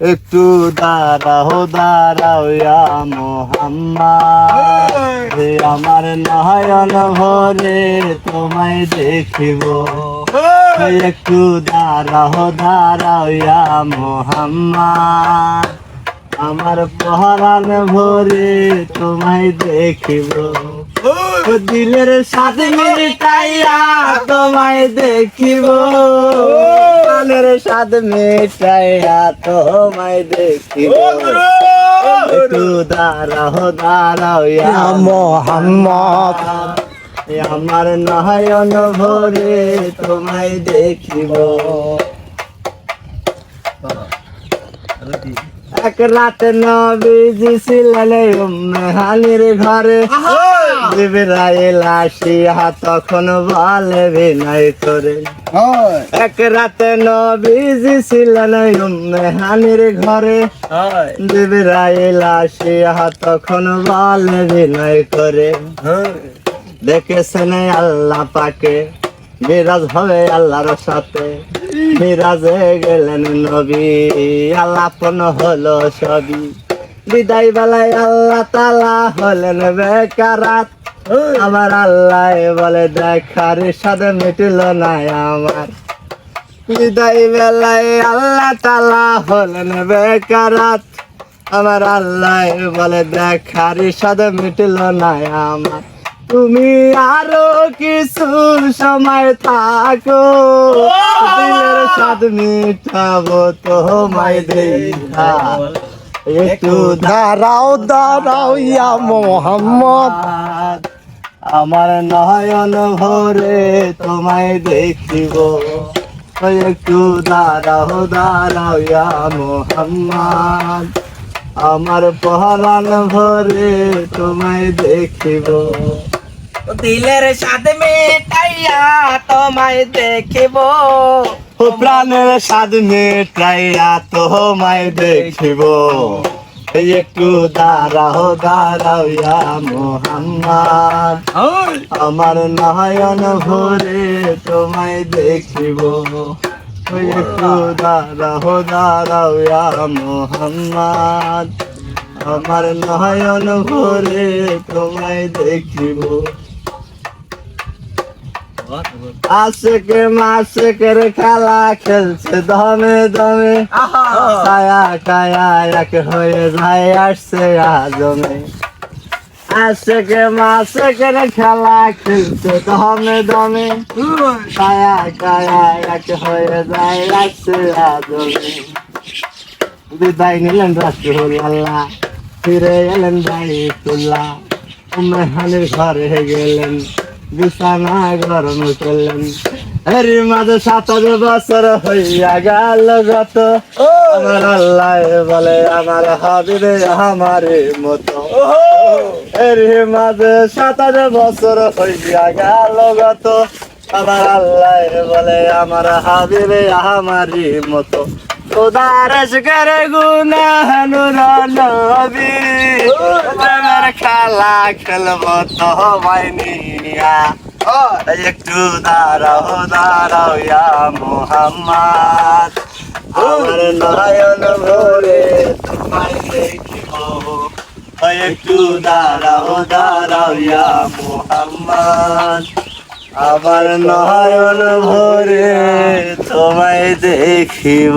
একটু দাঁড়াও দাঁড়াও ইয়া মোহাম্মদ, আমার নয়ন ভরে তোমায় দেখিব। একটু দাঁড়াও দাঁড়াও ইয়া মোহাম্মদ, আমার পরাণ ভরে তোমায় দেখিব। দিলের সাথে মিটাইয়া তোমায় দেখিব, প্রাণের সাথে মিটাইয়া তোমায় দেখিব। একটু দাঁড়াও দাঁড়াও ইয়া মোহাম্মদ, আমার নয়ন ভরে তোমায় দেখিব। এক রাত নবীজি ছিলেন উম্মে হানির ঘরে, জিবরাইল আসিয়া তখন বলে বিনয় করে। এক রাত নবীজি ছিলেন উম্মে হানির ঘরে, জিবরাইল আসিয়া তখন বলে বিনয় করে। দেখেছেন আল্লাহ পাকে মিরাজ হবে আল্লাহর সাথে, মিরাজে গেলেন নবী আলাপন হলো সবই। বিদায় বেলায় আল্লাহ তাআলা হলেন বেকারাত, আমার আল্লাহ বলে দেখার স্বাদ মিটিল না আমার। বিদায় বেলায় আল্লাহ তাআলা হলেন বেকারাত, আমার আল্লাহ বলে দেখার স্বাদ মিটিল না আমার। তুমি আরো কিছু সময় থাকো, দিলের স্বাদ মিটাবো তোমায় দেখা। একটু দাঁড়াও দাঁড়াও ইয়া মোহাম্মদ, আমার নয়ন ভরে তোমায় দেখিব। একটু দাঁড়াও দাঁড়াও ইয়া মোহাম্মদ, আমার পরাণ ভরে তোমায় দেখিব। দিলের সাথে মেটাইয়া তোমায় দেখিব, প্রাণের স্বাদ মেটাইয়া তোমায় দেখিব। একটু দাঁড়াও দাঁড়াও ইয়া মোহাম্মদ, আমার নয়ন ভরে তোমায় দেখিব। একটু দাঁড়াও দাঁড়াও ইয়া মোহাম্মদ, আমার নয়ন ভরে তোমায় দেখিব। আশেকে মাশেকের খেলা খেলছে দমে দমে, ছায়া কায়া এক হয়ে যায় আসছে আজমে। আশেকে মাশেকের খেলা খেলছে দমে দমে, ছায়া কায়া এক হয়ে যায় আসছে আজমে। বিদায় নিলেন রাসূলুল্লাহ, ফিরে এলেন বাইতুল্লাহ, উম্মে হানির ঘরে গেলেন, বিছানা গরম করলেন। এর মাঝে 17 বছর হইয়া গেল গত, আমার আল্লাহ বলে আমার হাবিবে আমার মতো। এর মাঝে 17 বছর হইয়া গেল গত, আমার আল্লাহ বলে আমার হাবিবে আমার মতো। খোদার শিকার গুনাহ নূর নবী, প্রেমের খেলা খেলব তোমায় নিয়া। একটু দাঁড়াও দাঁড়াও ইয়া মোহাম্মদ, আমার নয়ন ভরে তোমায় দেখিব। একটু দাঁড়াও দাঁড়াও ইয়া মোহাম্মদ, আমার নয়ন ভরে তোমায় দেখিব।